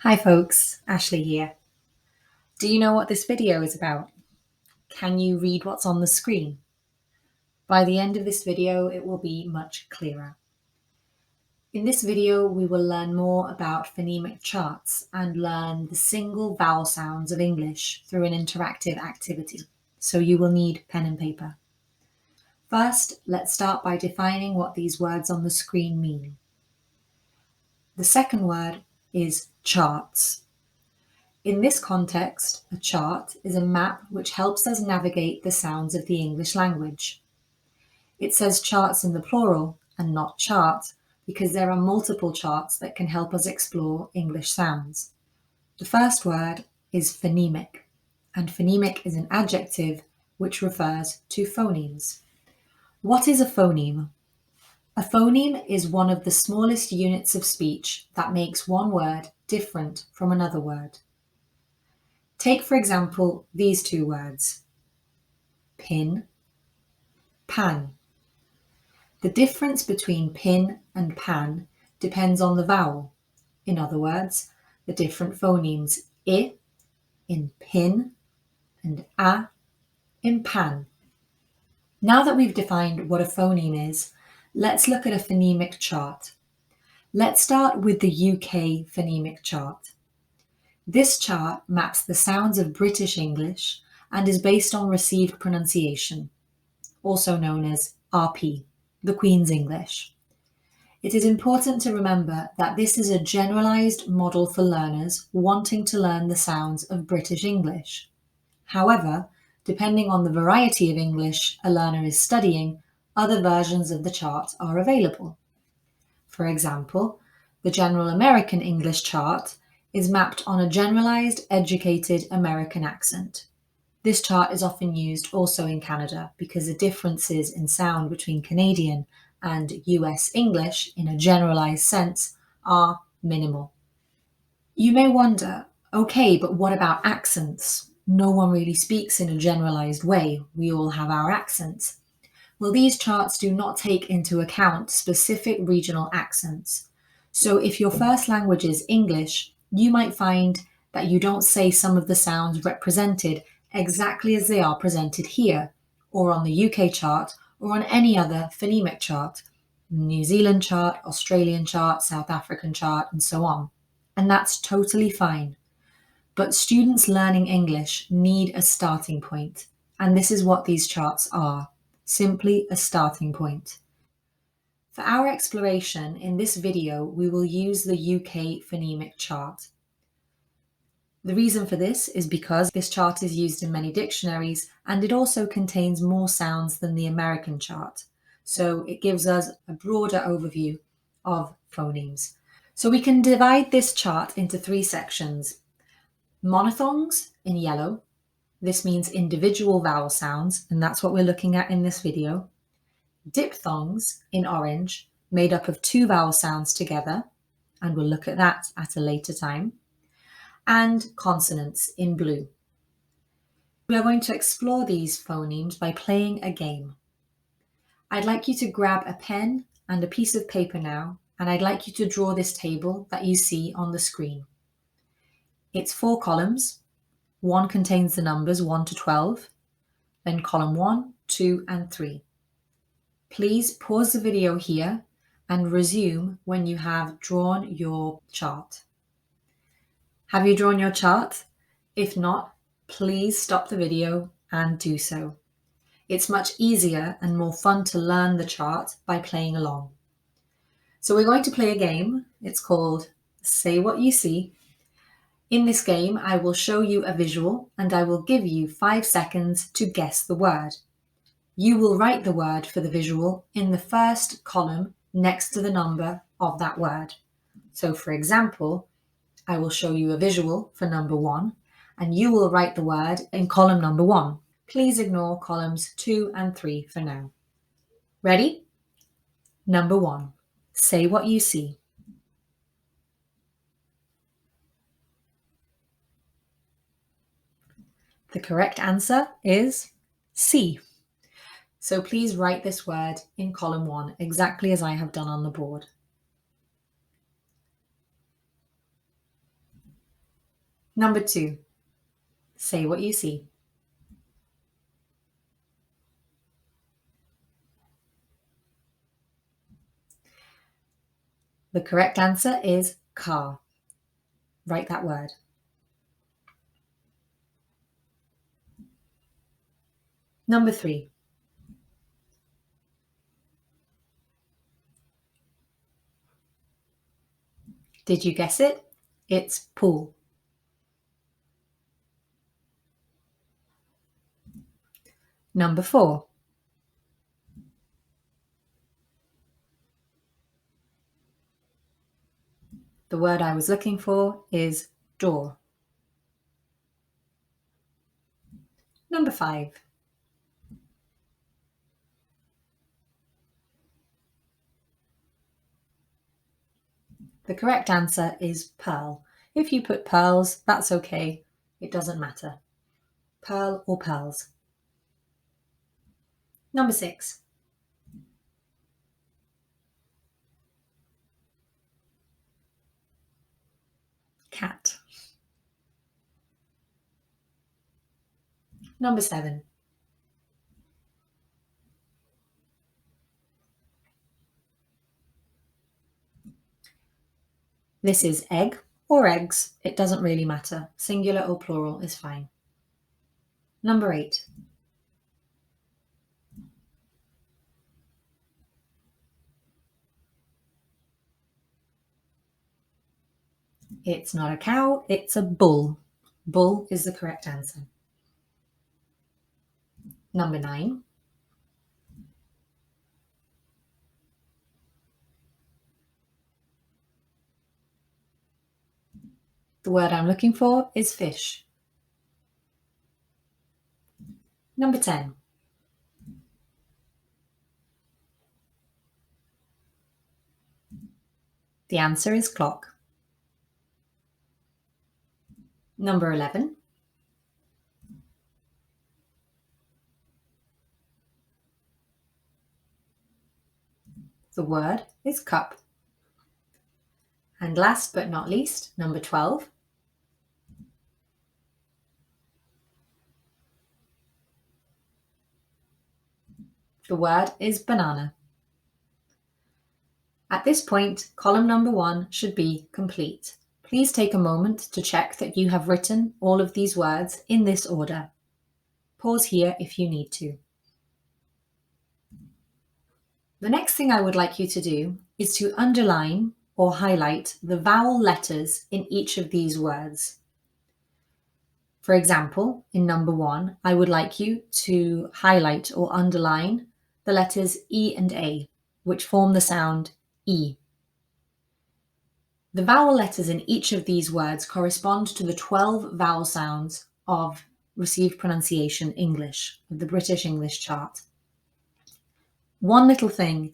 Hi folks, Ashley here. Do you know what this video is about? Can you read what's on the screen? By the end of this video, it will be much clearer. In this video, we will learn more about phonemic charts and learn the single vowel sounds of English through an interactive activity. So you will need pen and paper. First, let's start by defining what these words on the screen mean. The second word is charts. In this context, a chart is a map which helps us navigate the sounds of the English language. It says charts in the plural and not chart because there are multiple charts that can help us explore English sounds. The first word is phonemic, and phonemic is an adjective which refers to phonemes. What is a phoneme? A phoneme is one of the smallest units of speech that makes one word different from another word. Take, for example, these two words, pin, pan. The difference between pin and pan depends on the vowel. In other words, the different phonemes I in pin and a in pan. Now that we've defined what a phoneme is, let's look at a phonemic chart. Let's start with the UK phonemic chart. This chart maps the sounds of British English and is based on received pronunciation, also known as RP, the Queen's English. It is important to remember that this is a generalized model for learners wanting to learn the sounds of British English. However, depending on the variety of English a learner is studying, other versions of the chart are available. For example, the General American English chart is mapped on a generalized, educated American accent. This chart is often used also in Canada because the differences in sound between Canadian and US English in a generalized sense are minimal. You may wonder, okay, but what about accents? No one really speaks in a generalized way. We all have our accents. Well, these charts do not take into account specific regional accents. So if your first language is English, you might find that you don't say some of the sounds represented exactly as they are presented here, or on the UK chart, or on any other phonemic chart, New Zealand chart, Australian chart, South African chart, and so on. And that's totally fine. But students learning English need a starting point, and this is what these charts are. Simply a starting point. For our exploration in this video, we will use the UK phonemic chart. The reason for this is because this chart is used in many dictionaries and it also contains more sounds than the American chart. So it gives us a broader overview of phonemes. So we can divide this chart into three sections. Monothongs in yellow. This means individual vowel sounds, and that's what we're looking at in this video. Diphthongs in orange, made up of two vowel sounds together, and we'll look at that at a later time. And consonants in blue. We are going to explore these phonemes by playing a game. I'd like you to grab a pen and a piece of paper now, and I'd like you to draw this table that you see on the screen. It's 4 columns. One contains the numbers 1 to 12, then column 1, 2, and 3. Please pause the video here and resume when you have drawn your chart. Have you drawn your chart? If not, please stop the video and do so. It's much easier and more fun to learn the chart by playing along. So we're going to play a game. It's called Say What You See. In this game, I will show you a visual and I will give you 5 seconds to guess the word. You will write the word for the visual in the first column next to the number of that word. So for example, I will show you a visual for number 1 and you will write the word in column number 1. Please ignore columns 2 and 3 for now. Ready? Number 1. Say what you see. The correct answer is C. So please write this word in column 1 exactly as I have done on the board. Number 2, say what you see. The correct answer is car. Write that word. Number 3. Did you guess it? It's pool. Number 4. The word I was looking for is door. Number 5. The correct answer is pearl. If you put pearls, that's okay. It doesn't matter. Pearl or pearls. Number 6. Cat. Number 7. This is egg or eggs. It doesn't really matter. Singular or plural is fine. Number 8. It's not a cow, it's a bull. Bull is the correct answer. Number 9. The word I'm looking for is fish. Number 10. The answer is clock. Number 11. The word is cup. And last but not least, number 12. The word is banana. At this point, column number 1 should be complete. Please take a moment to check that you have written all of these words in this order. Pause here if you need to. The next thing I would like you to do is to underline or highlight the vowel letters in each of these words. For example, in number 1, I would like you to highlight or underline the letters E and A, which form the sound E. The vowel letters in each of these words correspond to the 12 vowel sounds of Received Pronunciation English, of the British English chart. One little thing,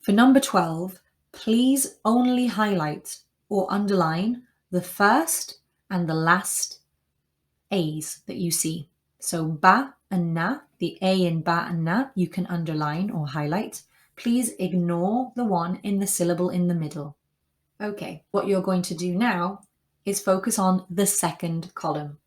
for number 12, please only highlight or underline the first and the last A's that you see. So ba and na, the A in ba and na, you can underline or highlight. Please ignore the one in the syllable in the middle. Okay, what you're going to do now is focus on the second column.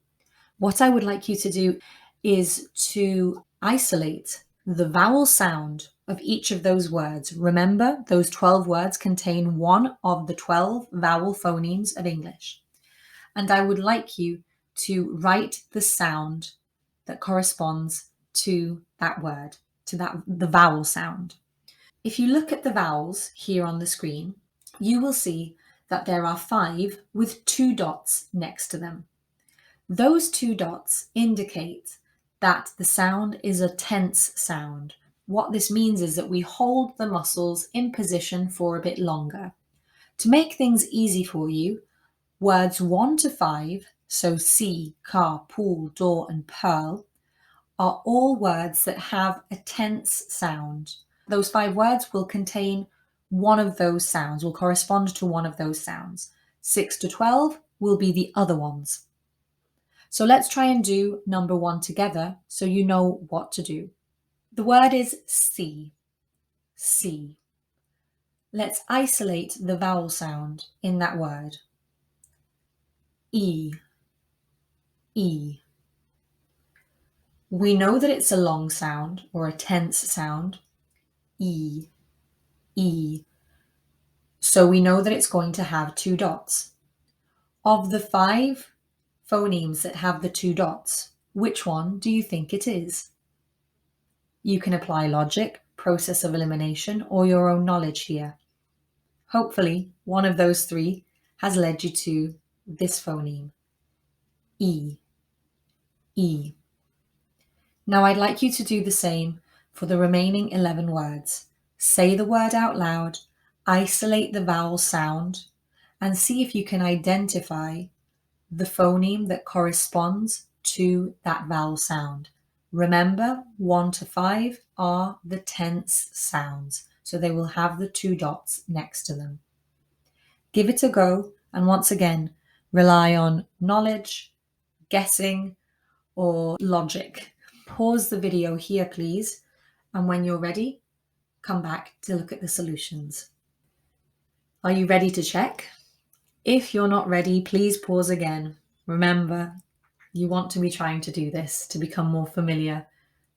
What I would like you to do is to isolate the vowel sound of each of those words. Remember, those 12 words contain one of the 12 vowel phonemes of English. And I would like you to write the sound that corresponds to that word, to the vowel sound. If you look at the vowels here on the screen, you will see that there are 5 with 2 dots next to them. Those 2 dots indicate that the sound is a tense sound. What this means is that we hold the muscles in position for a bit longer. To make things easy for you, words 1 to 5, so see, car, pool, door, and pearl, are all words that have a tense sound. Those 5 words will contain one of those sounds, will correspond to one of those sounds. 6 to 12 will be the other ones. So let's try and do number 1 together so you know what to do. The word is see. See. Let's isolate the vowel sound in that word. E. E. We know that it's a long sound or a tense sound. E, E. So we know that it's going to have two dots. Of the 5 phonemes that have the two dots, which one do you think it is? You can apply logic, process of elimination, or your own knowledge here. Hopefully, one of those 3 has led you to this phoneme. E, E. Now I'd like you to do the same for the remaining 11 words. Say the word out loud, isolate the vowel sound, and see if you can identify the phoneme that corresponds to that vowel sound. Remember, 1 to 5 are the tense sounds, so they will have the 2 dots next to them. Give it a go, and once again, rely on knowledge, guessing, or logic. Pause the video here, please, and when you're ready, come back to look at the solutions. Are you ready to check? If you're not ready, please pause again. Remember, you want to be trying to do this to become more familiar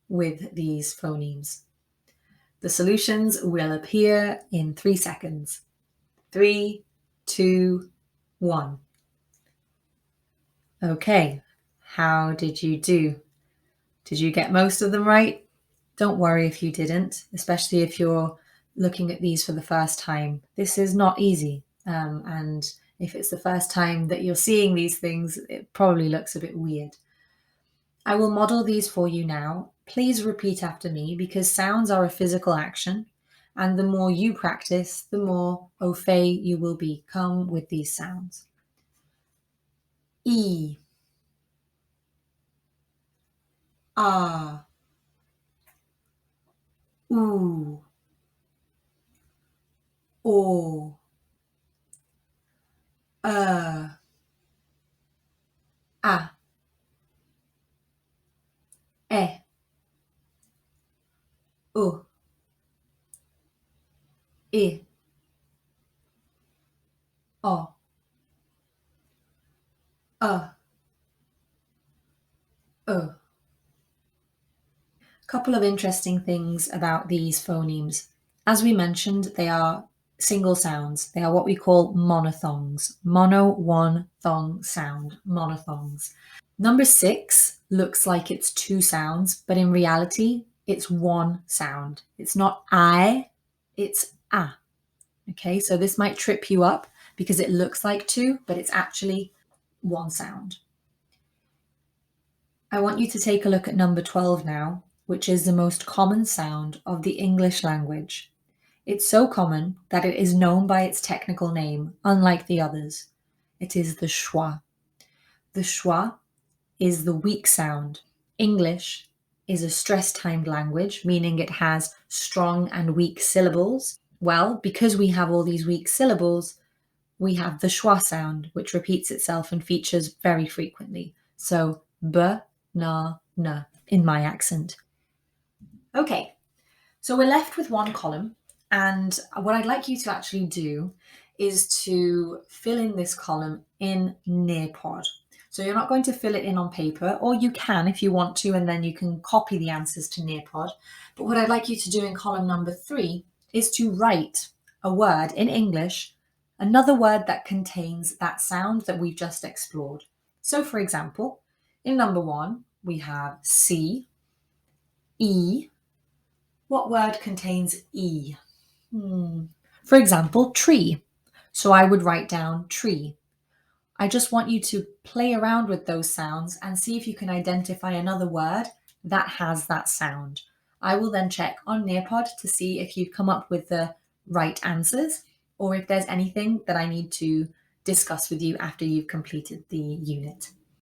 with these phonemes. The solutions will appear in 3 seconds. 3, 2, 1. Okay, how did you do? Did you get most of them right? Don't worry if you didn't, especially if you're looking at these for the first time. This is not easy. And if it's the first time that you're seeing these things, it probably looks a bit weird. I will model these for you now. Please repeat after me because sounds are a physical action. And the more you practice, the more au fait you will become with these sounds. E, ah, oo, o, a, e, o, I, o, o. Couple of interesting things about these phonemes. As we mentioned, they are single sounds. They are what we call monothongs. Mono, one, thong, sound. Monothongs. Number 6 looks like it's 2 sounds, but in reality, it's 1 sound. It's not I, it's a. Okay, so this might trip you up because it looks like 2, but it's actually 1 sound. I want you to take a look at number 12 now, which is the most common sound of the English language. It's so common that it is known by its technical name, unlike the others. It is the schwa. The schwa is the weak sound. English is a stress-timed language, meaning it has strong and weak syllables. Well, because we have all these weak syllables, we have the schwa sound, which repeats itself and features very frequently. So, b, na, na, in my accent. Okay, so we're left with one column, and what I'd like you to actually do is to fill in this column in Nearpod. So you're not going to fill it in on paper, or you can if you want to, and then you can copy the answers to Nearpod. But what I'd like you to do in column number 3 is to write a word in English, another word that contains that sound that we've just explored. So for example, in number 1, we have C, E. What word contains E? For example, tree. So I would write down tree. I just want you to play around with those sounds and see if you can identify another word that has that sound. I will then check on Nearpod to see if you've come up with the right answers or if there's anything that I need to discuss with you after you've completed the unit.